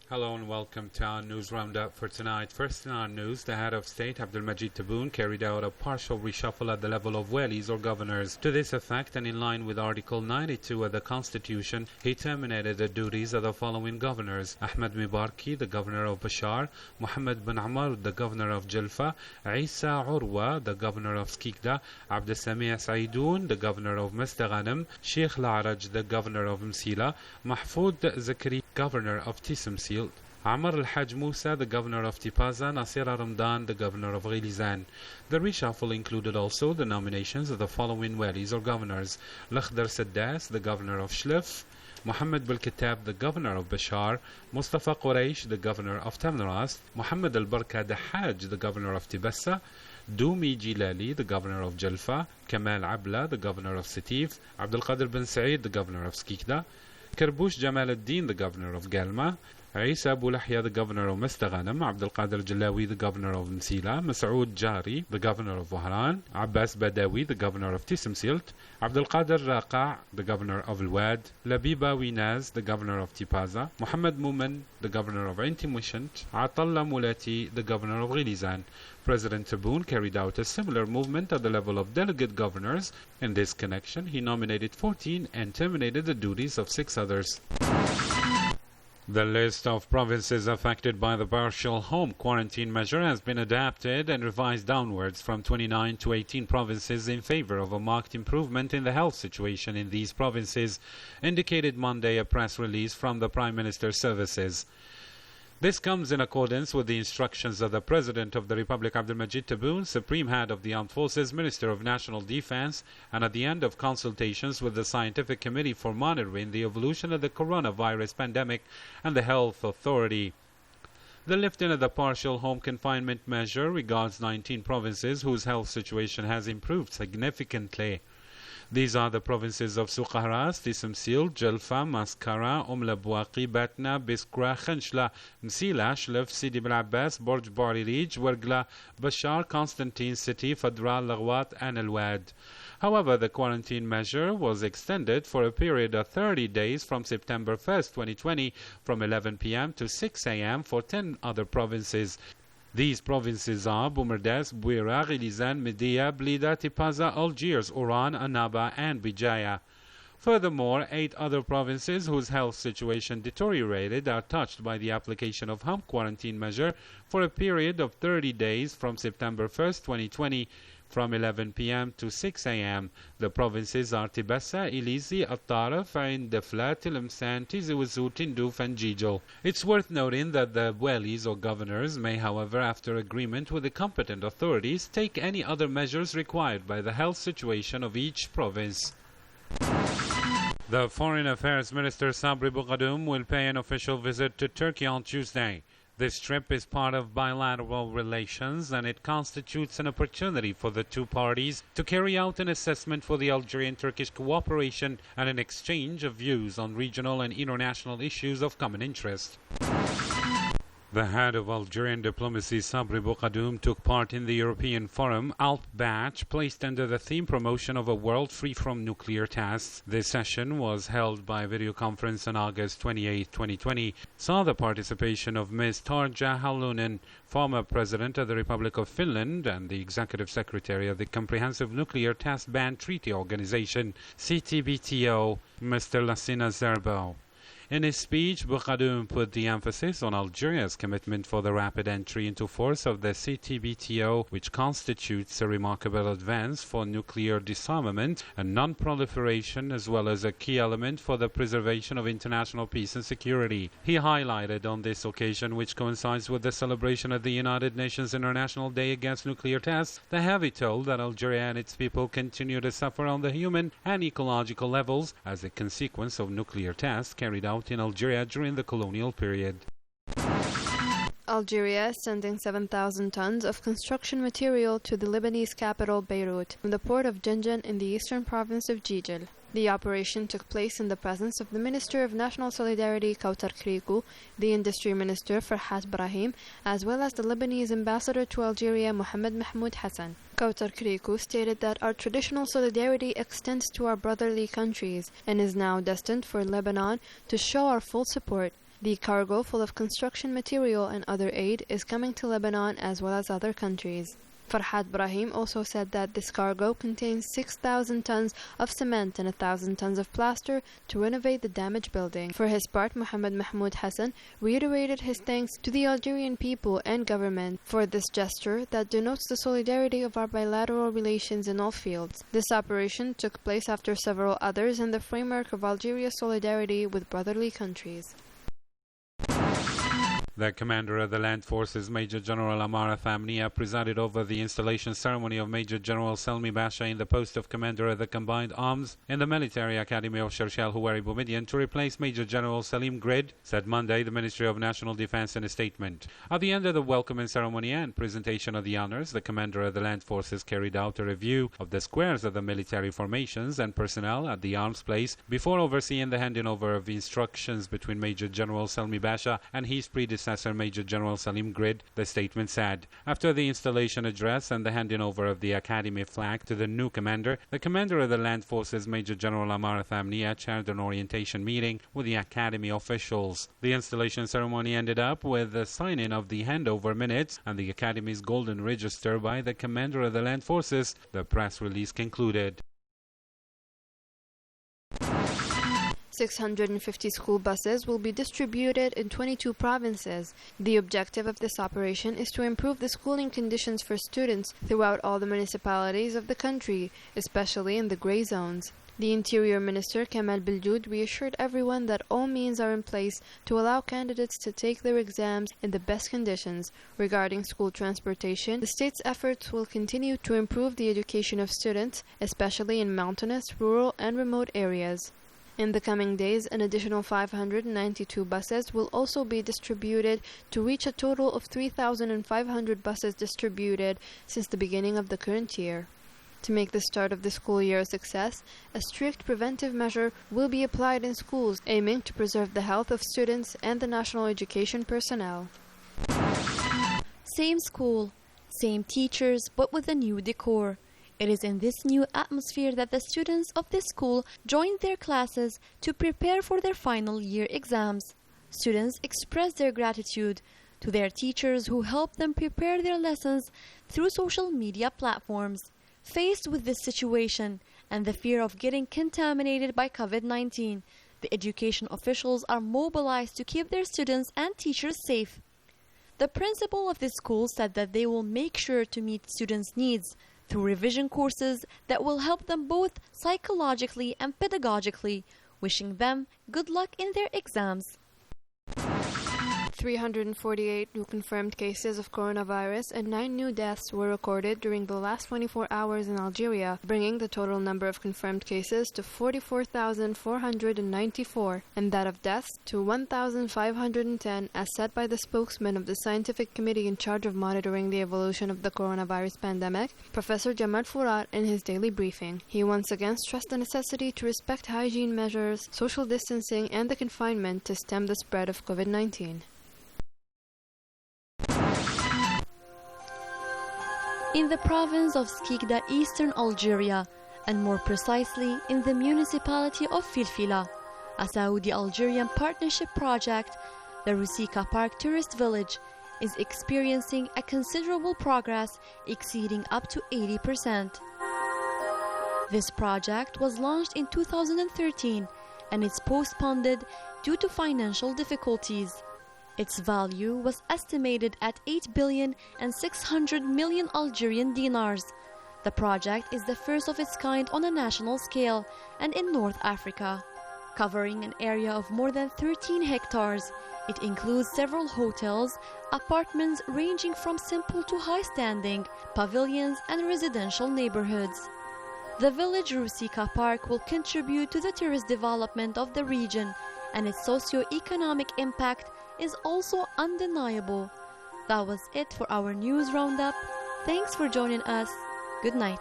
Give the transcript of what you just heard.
Hello and welcome to our news roundup for tonight. First in our news, the head of state Abdelmajid Tebboune carried out a partial reshuffle at the level of walis or governors. To this effect, and in line with Article 92 of the Constitution, he terminated the duties of the following governors: Ahmed Mibarki, the governor of Bashar; Mohammed bin Amr, the governor of Jalfa; Isa Urwa, the governor of Skikda; Abdessamih Saidoun, the governor of Mestaghanem; Sheikh La'araj, the governor of Msila; Mahfoud Zakri, governor of Tisimsil; Amr al-Haj Musa, the governor of Tipaza; Nasira Ramdan, the governor of Ghilizan. The reshuffle included also the nominations of the following walis or governors: Lakhdar Saddas, the governor of Shlif; Muhammad Bilkitab, the governor of Bashar; Mustafa Quraish, the governor of Tamrast; Muhammad al-Barka Dahaj, the governor of Tibassa; Doumi Jilali, the governor of Jalfa; Kamal Abla, the governor of Setif; Abdul Qadir bin Said, the governor of Skikda; Karbush Jamal al-Din, the governor of Galma; Isa Abu Lahya, the governor of Mestaghanem; Abdul Qadir Jalawi, the governor of Msila; Masoud Jari, the governor of Wahran; Abbas Badawi, the governor of Tisimsilt; Abdul Qadir Raqa', the governor of Al-Wad; Labiba Winaz, the governor of Tipaza; Muhammad Mumin, the governor of Intimushant; Atallah Mulati, the governor of Ghilizan. President Tebboune carried out a similar movement at the level of delegate governors. In this connection, he nominated 14 and terminated the duties of 6 others. The list of provinces affected by the partial home quarantine measure has been adapted and revised downwards from 29 to 18 provinces in favor of a marked improvement in the health situation in these provinces, indicated Monday a press release from the Prime Minister's services. This comes in accordance with the instructions of the President of the Republic, Abdelmajid Tebboune, Supreme Head of the Armed Forces, Minister of National Defense, and at the end of consultations with the Scientific Committee for monitoring the evolution of the coronavirus pandemic and the Health Authority. The lifting of the partial home confinement measure regards 19 provinces whose health situation has improved significantly. These are the provinces of Souqahras, Tisimsil, Jalfa, Maskara, Labwaqi, Batna, Biskra, Khanshla, Msila, Shlif, Sidi Bil Abbas, Borj Baririj, Wargla, Bashar, Constantine City, Fadra, Laghwat, and Al-Wad. However, the quarantine measure was extended for a period of 30 days from September 1st, 2020, from 11 p.m. to 6 a.m. for 10 other provinces. These provinces are Boumerdès, Bouira, Ghilizan, Medea, Blida, Tipaza, Algiers, Oran, Annaba, and Bijaya. Furthermore, 8 other provinces whose health situation deteriorated are touched by the application of home quarantine measure for a period of 30 days from September 1st, 2020, from 11 p.m. to 6 a.m. The provinces are Tibassa, Ilisi, At-Taraf, Ain Dafla, Tilimsan, Tizi Ouzou, Tindouf, and Jijil. It's worth noting that the walis or governors may, however, after agreement with the competent authorities, take any other measures required by the health situation of each province. The Foreign Affairs Minister Sabri Bougadoum will pay an official visit to Turkey on Tuesday. This trip is part of bilateral relations, and it constitutes an opportunity for the two parties to carry out an assessment for the Algerian-Turkish cooperation and an exchange of views on regional and international issues of common interest. The head of Algerian diplomacy, Sabri Bougadoum, took part in the European Forum Alp Batch, placed under the theme Promotion of a World Free from Nuclear Tests. This session was held by video conference on August 28, 2020, saw the participation of Ms. Tarja Halunen, former President of the Republic of Finland and the Executive Secretary of the Comprehensive Nuclear Test Ban Treaty Organization, CTBTO, Mr. Lassina Zerbo. In his speech, Bougadoum put the emphasis on Algeria's commitment for the rapid entry into force of the CTBTO, which constitutes a remarkable advance for nuclear disarmament and non-proliferation, as well as a key element for the preservation of international peace and security. He highlighted on this occasion, which coincides with the celebration of the United Nations International Day Against Nuclear Tests, the heavy toll that Algeria and its people continue to suffer on the human and ecological levels as a consequence of nuclear tests carried out in Algeria during the colonial period. Algeria is sending 7,000 tons of construction material to the Lebanese capital Beirut from the port of Jinjan in the eastern province of Jijil. The operation took place in the presence of the Minister of National Solidarity, Kautar Krikou, the Industry Minister, Farhat Brahim, as well as the Lebanese Ambassador to Algeria, Mohammed Mahmoud Hassan. Kautar Krikou stated that our traditional solidarity extends to our brotherly countries and is now destined for Lebanon to show our full support. The cargo full of construction material and other aid is coming to Lebanon as well as other countries. Farhat Brahim also said that this cargo contains 6,000 tons of cement and 1,000 tons of plaster to renovate the damaged building. For his part, Mohammed Mahmoud Hassan reiterated his thanks to the Algerian people and government for this gesture that denotes the solidarity of our bilateral relations in all fields. This operation took place after several others in the framework of Algeria's solidarity with brotherly countries. The commander of the Land Forces, Major General Amara Thamnia, presided over the installation ceremony of Major General Selmi Basha in the post of Commander of the Combined Arms in the Military Academy of Sharshal Huwari Boumediene to replace Major General Salim Grid, said Monday the Ministry of National Defense in a statement. At the end of the welcoming ceremony and presentation of the honors, the commander of the Land Forces carried out a review of the squares of the military formations and personnel at the arms place before overseeing the handing over of instructions between Major General Selmi Basha and his predecessor Major General Salim Grid, the statement said. After the installation address and the handing over of the Academy flag to the new commander, the commander of the Land Forces, Major General Amara Thamnia, chaired an orientation meeting with the Academy officials. The installation ceremony ended up with the signing of the handover minutes and the Academy's Golden Register by the commander of the Land Forces, the press release concluded. 650 school buses will be distributed in 22 provinces. The objective of this operation is to improve the schooling conditions for students throughout all the municipalities of the country, especially in the gray zones. The Interior Minister Kamal Beljoud reassured everyone that all means are in place to allow candidates to take their exams in the best conditions. Regarding school transportation, the state's efforts will continue to improve the education of students, especially in mountainous, rural, and remote areas. In the coming days, an additional 592 buses will also be distributed to reach a total of 3,500 buses distributed since the beginning of the current year. To make the start of the school year a success, a strict preventive measure will be applied in schools, aiming to preserve the health of students and the national education personnel. Same school, same teachers, but with a new decor. It is in this new atmosphere that the students of this school joined their classes to prepare for their final year exams. Students expressed their gratitude to their teachers who helped them prepare their lessons through social media platforms. Faced with this situation and the fear of getting contaminated by COVID-19, the education officials are mobilized to keep their students and teachers safe. The principal of this school said that they will make sure to meet students' needs through revision courses that will help them both psychologically and pedagogically, wishing them good luck in their exams. 348 new confirmed cases of coronavirus and 9 new deaths were recorded during the last 24 hours in Algeria, bringing the total number of confirmed cases to 44,494 and that of deaths to 1,510, as said by the spokesman of the scientific committee in charge of monitoring the evolution of the coronavirus pandemic, Professor Jamal Fourar, in his daily briefing. He once again stressed the necessity to respect hygiene measures, social distancing, and the confinement to stem the spread of COVID-19. In the province of Skikda, eastern Algeria, and more precisely in the municipality of Filfila, a Saudi-Algerian partnership project, the Rusika Park Tourist Village is experiencing a considerable progress exceeding up to 80%. This project was launched in 2013 and it's postponed due to financial difficulties. Its value was estimated at 8,600,000,000 Algerian dinars. The project is the first of its kind on a national scale and in North Africa. Covering an area of more than 13 hectares, it includes several hotels, apartments ranging from simple to high-standing, pavilions and residential neighborhoods. The village Rusika Park will contribute to the tourist development of the region, and its socio-economic impact is also undeniable. That was it for our news roundup. Thanks for joining us. Good night.